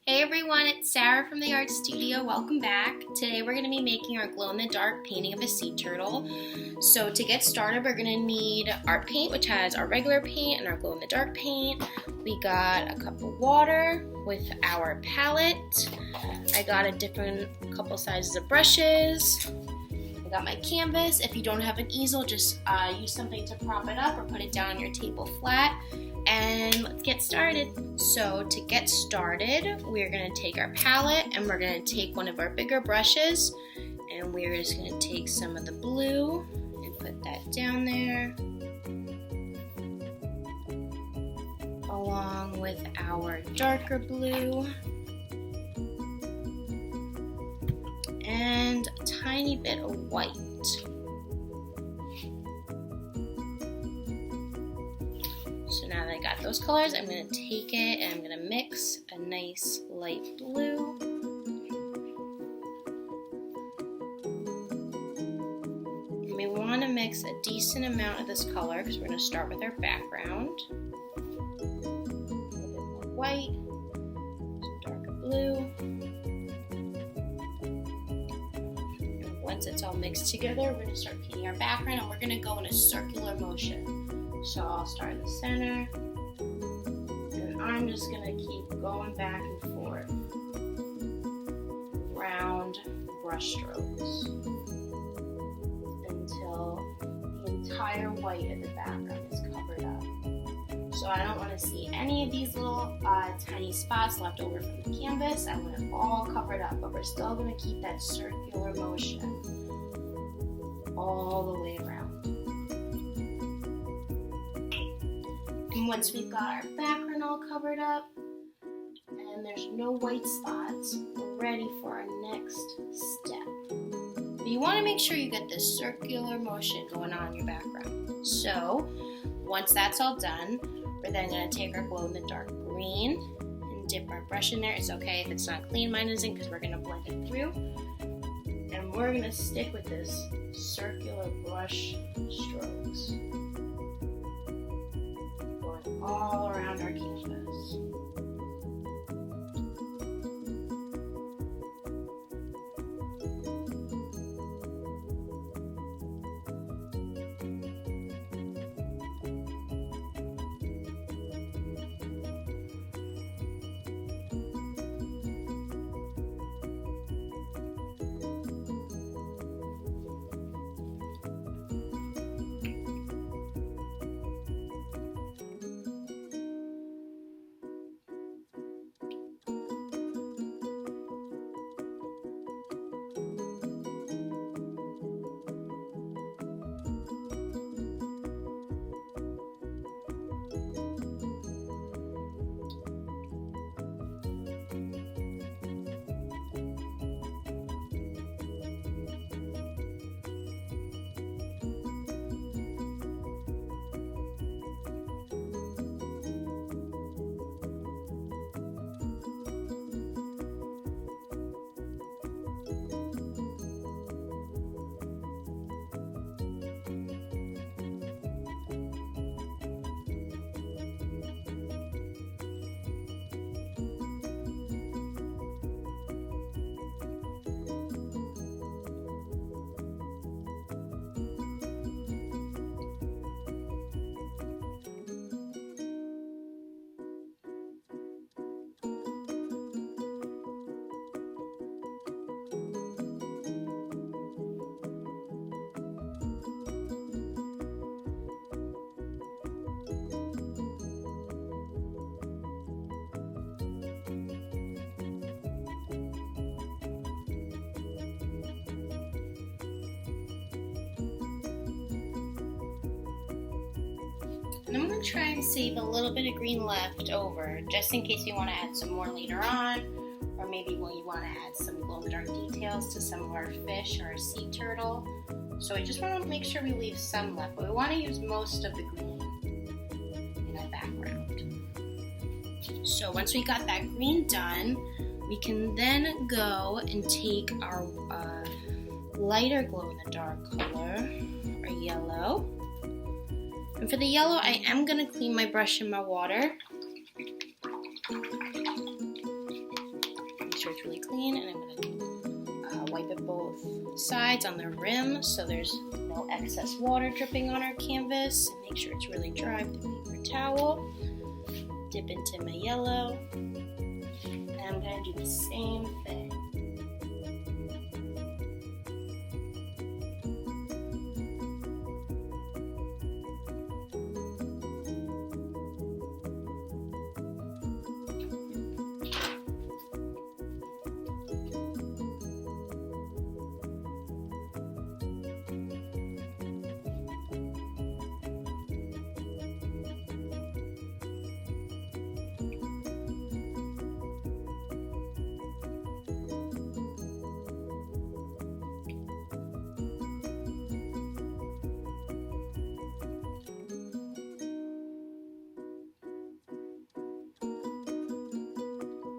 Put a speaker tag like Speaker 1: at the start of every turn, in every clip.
Speaker 1: Hey everyone, it's Sarah from the Art Studio. Welcome back. Today we're going to be making our glow-in-the-dark painting of a sea turtle. So to get started, we're going to need our paint, which has our regular paint and our glow-in-the-dark paint. We got a cup of water with our palette. I got a couple sizes of brushes. I got my canvas. If you don't have an easel, just use something to prop it up or put it down on your table flat. And let's get started. So to get started, we're going to take our palette and we're going to take one of our bigger brushes and we're just going to take some of the blue and put that down there along with our darker blue and a tiny bit of white. So now that I got those colors, I'm going to take it and I'm going to mix a nice light blue. And we want to mix a decent amount of this color because we're going to start with our background. A little bit more white, some darker blue. And once it's all mixed together, we're going to start painting our background and we're going to go in a circular motion. So I'll start in the center, and I'm just going to keep going back and forth around brush strokes until the entire white of the background is covered up. So I don't want to see any of these little tiny spots left over from the canvas. I want it all covered up, but we're still going to keep that circular motion all the way around. And once we've got our background all covered up and there's no white spots, we're ready for our next step. But you want to make sure you get this circular motion going on in your background. So once that's all done, we're then going to take our glow-in-the-dark green and dip our brush in there. It's okay if it's not clean, mine isn't, because we're going to blend it through. And we're going to stick with this circular brush strokes all around our canvas. And I'm going to try and save a little bit of green left over, just in case you want to add some more later on, or maybe when you want to add some glow-in-the-dark details to some of our fish or our sea turtle. So I just want to make sure we leave some left, but we want to use most of the green in our background. So once we got that green done, we can then go and take our lighter glow-in-the-dark color, or yellow. And for the yellow, I am going to clean my brush in my water. sure it's really clean, and I'm going to wipe it both sides on the rim so there's no excess water dripping on our canvas. And make sure it's really dry with a paper towel. Dip into my yellow, and I'm going to do the same thing.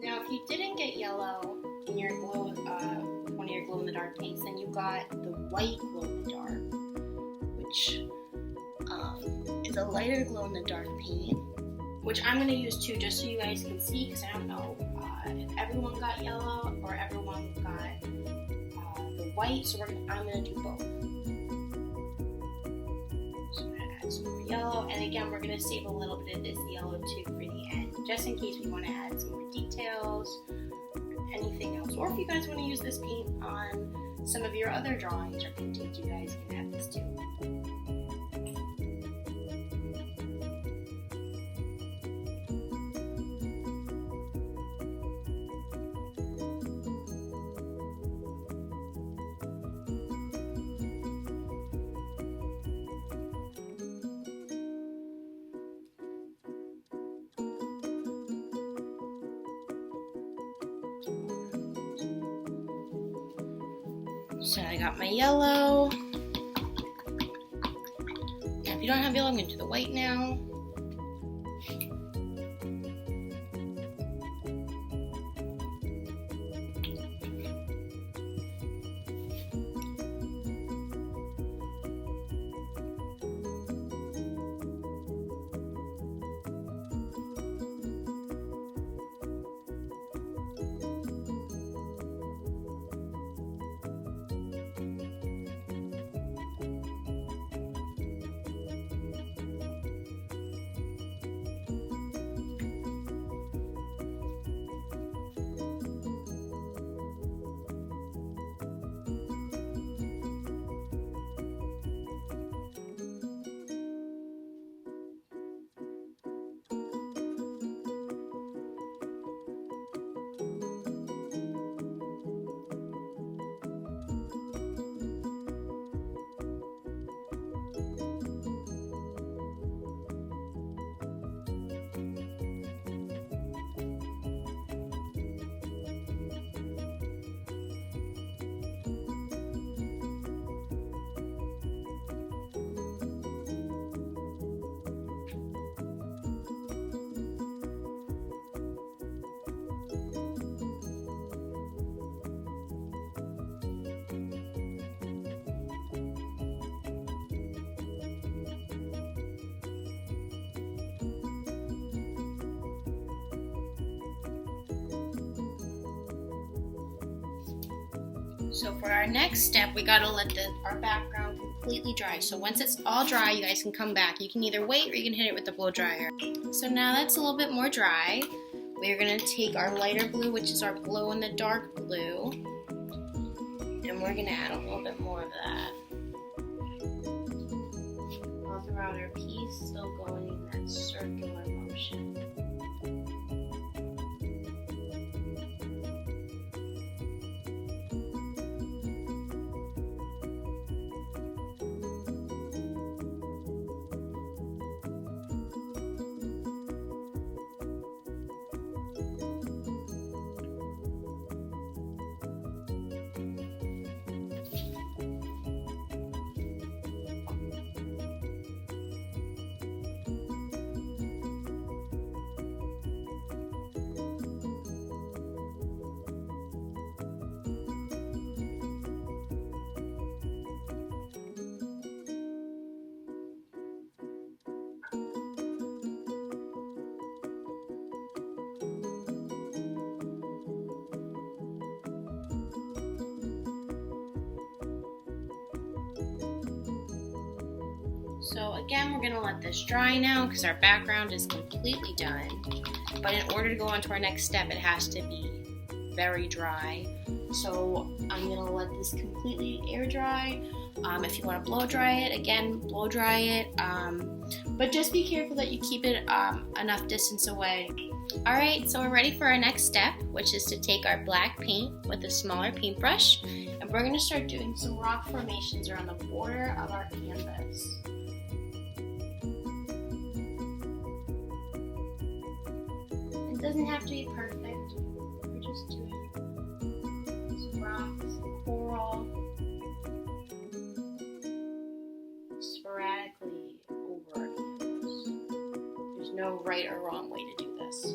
Speaker 1: Now, if you didn't get yellow in your one of your glow-in-the-dark paints, then you got the white glow-in-the-dark, which is a lighter glow-in-the-dark paint, which I'm going to use too, just so you guys can see, because I don't know if everyone got yellow or everyone got the white, so I'm going to do both. So I'm going to add some more yellow, and again, we're going to save a little bit of this yellow too for the end, just in case we want to add some more details or anything else. Or if you guys want to use this paint on some of your other drawings or paintings, you guys can add this too. So I got my yellow. Now if you don't have yellow, I'm going to do the white now. So for our next step, we gotta let our background completely dry. So once it's all dry, you guys can come back. You can either wait or you can hit it with the blow dryer. So now that's a little bit more dry, we're gonna take our lighter blue, which is our glow-in-the-dark blue, and we're gonna add a little bit more of that. All throughout our piece, still going in that circular motion. So again, we're gonna let this dry now because our background is completely done. But in order to go on to our next step, it has to be very dry. So I'm gonna let this completely air dry. If you want to blow dry it, again, blow dry it. But just be careful that you keep it enough distance away. Alright, so we're ready for our next step, which is to take our black paint with a smaller paintbrush, and we're going to start doing some rock formations around the border of our canvas. It doesn't have to be perfect. We're just doing some rocks, coral, sporadically over our canvas. There's no right or wrong way to do this.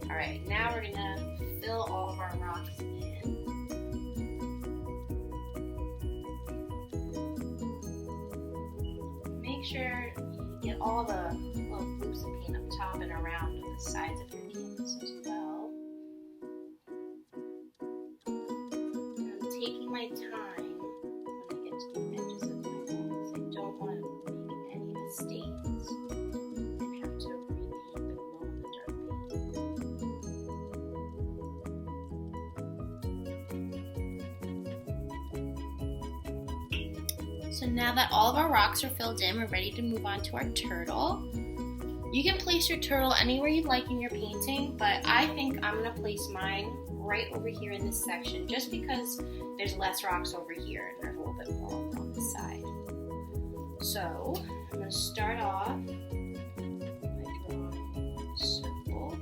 Speaker 1: Alright, now we're going to fill all of our rocks in. Make sure you get all the little loops of paint up top and around the sides of your canvas as well. And I'm taking my time when I get to the edges of my rocks. I don't want to make any mistakes and have to repaint the glow in the dark paint. So now that all of our rocks are filled in, we're ready to move on to our turtle. You can place your turtle anywhere you'd like in your painting, but I think I'm going to place mine right over here in this section just because there's less rocks over here and there's a little bit more over on this side. So I'm going to start off by drawing a circle.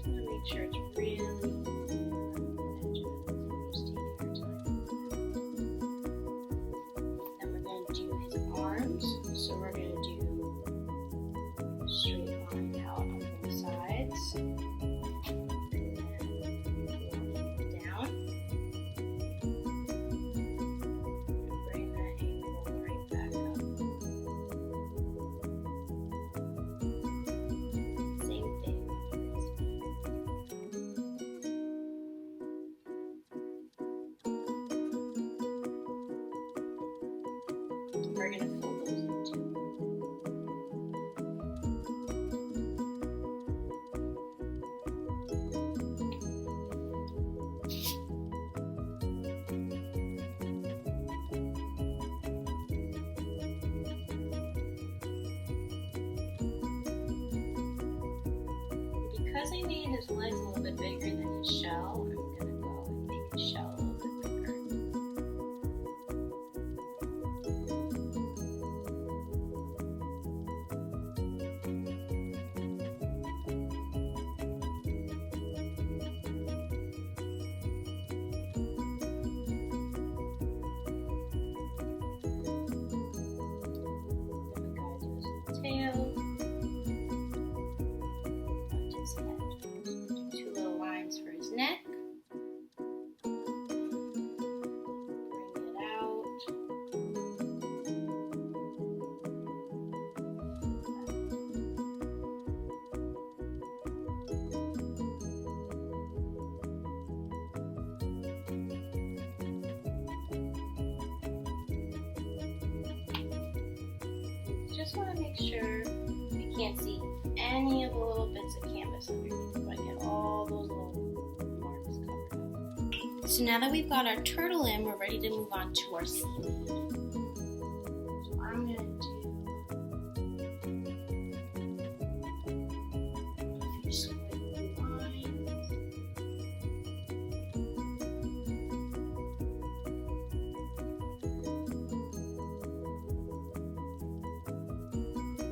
Speaker 1: Make sure it's really around the edges. Just take your time. Then we're going to do his arms. So we're going to do a straight line out on both sides. And then down. And bring that angle right back up. Same thing. We're going to fill those in too. Because I made his legs a little bit bigger than his shell, I'm going to go and make his shell a little bit bigger. Tail, his head. Two little lines for his neck. just want to make sure you can't see any of the little bits of canvas underneath, so I get all those little marks covered up. So now that we've got our turtle in, we're ready to move on to our seaweed. So I'm going to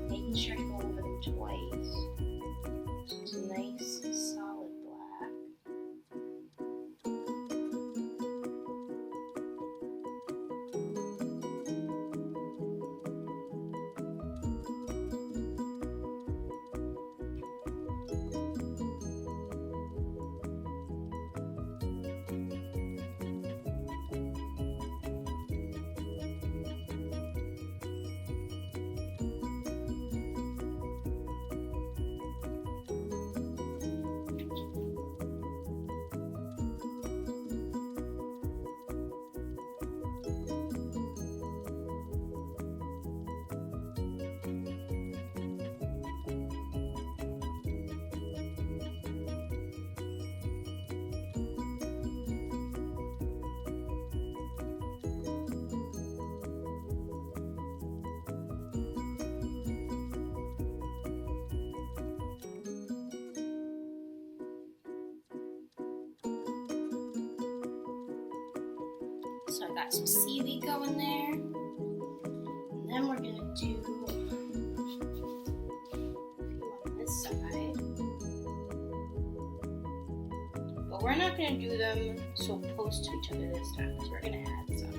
Speaker 1: making sure to go over them twice. So it's a nice solid black. So I got some seaweed going there. And then we're going to do a few on this side. But we're not going to do them so close to each other this time because we're going to add some.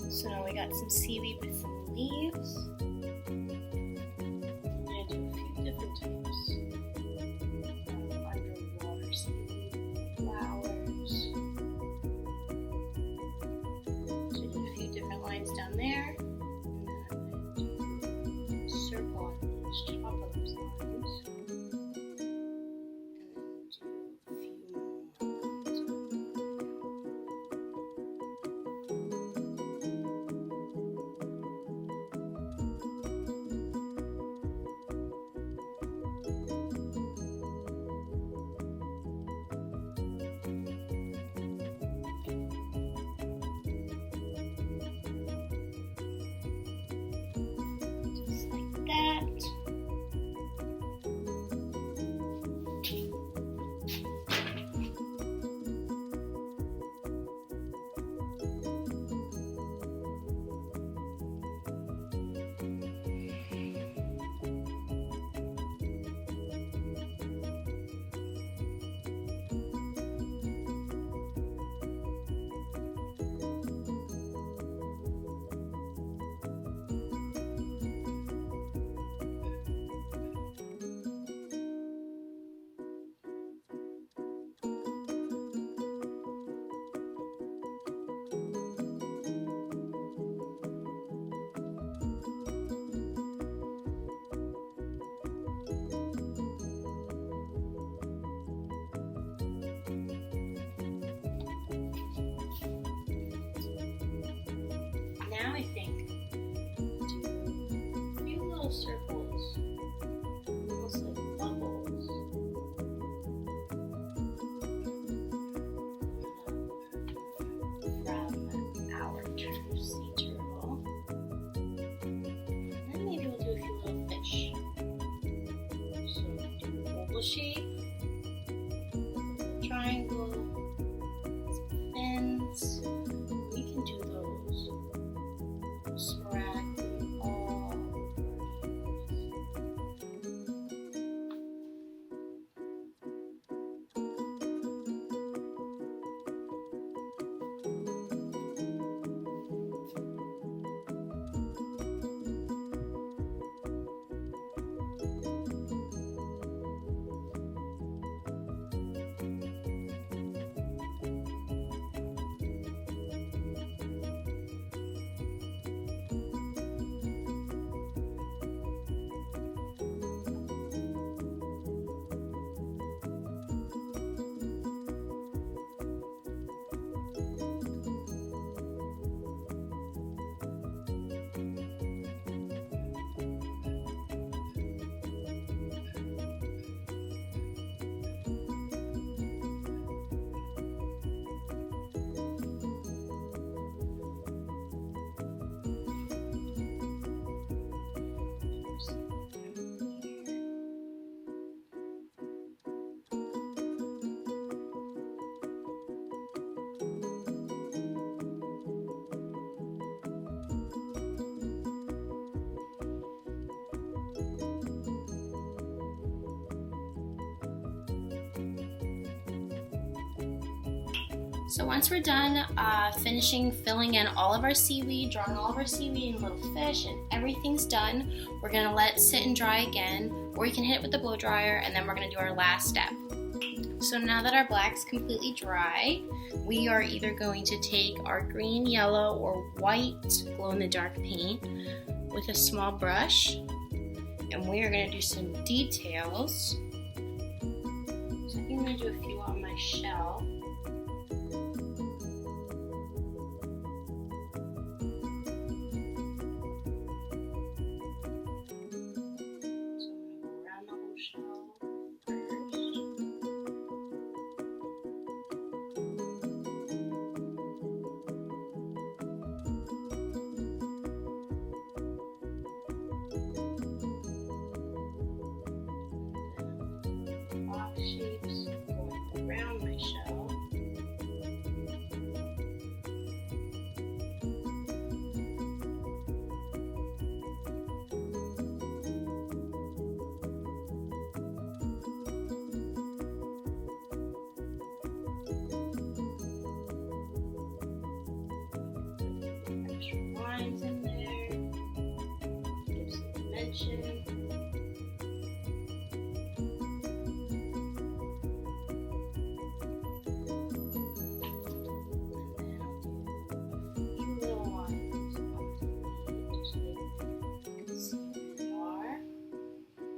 Speaker 1: So now we got some seaweed with some leaves. I'm going to do a few different types. Underwater seaweed, flowers. So I did a few different lines down there. And then I'm going to do a circle on each top of those lines. now I think do a few little circles, almost like bubbles. From our sea turtle. And then maybe we'll do a few little fish. So do an oval shape, a triangle, some fins. We can do those sporadically all So once we're done finishing filling in all of our seaweed, drawing all of our seaweed and little fish, and everything's done, we're gonna let it sit and dry again, or you can hit it with the blow dryer, and then we're gonna do our last step. So now that our black's completely dry, we are either going to take our green, yellow, or white glow-in-the-dark paint with a small brush, and we are gonna do some details. So I'm gonna do a few on my shell. Shapes going around my shell. Extra lines in there, give some dimension.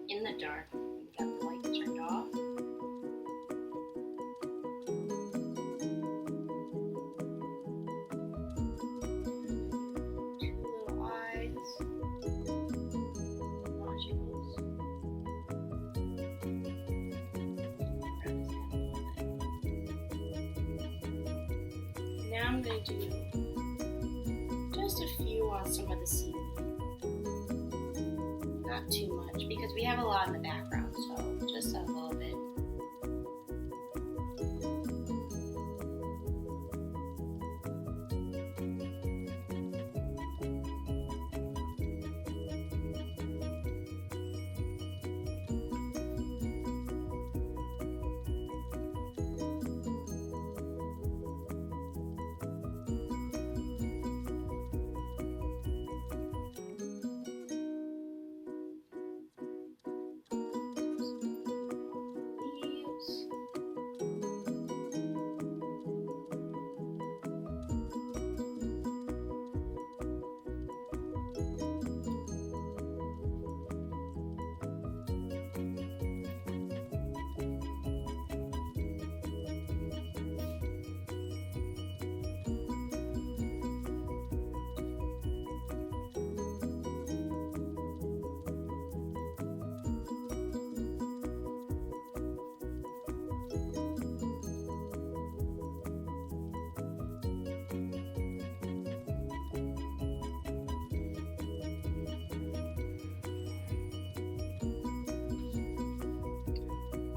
Speaker 1: In the dark, we got the light turned off. Two little eyes, nostrils. Now I'm going to do just a few on some of the seaweed. Not too much because we have a lot in the background, so just a little bit.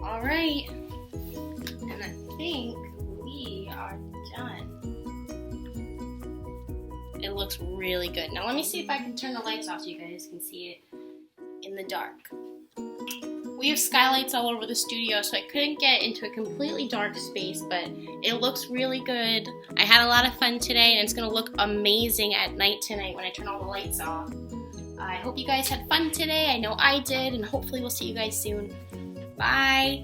Speaker 1: All right, and I think we are done. It looks really good. Now let me see if I can turn the lights off so you guys can see it in the dark. We have skylights all over the studio, so I couldn't get into a completely dark space, but it looks really good. I had a lot of fun today, and it's gonna look amazing at night tonight when I turn all the lights off. I hope you guys had fun today. I know I did, and hopefully we'll see you guys soon. Bye.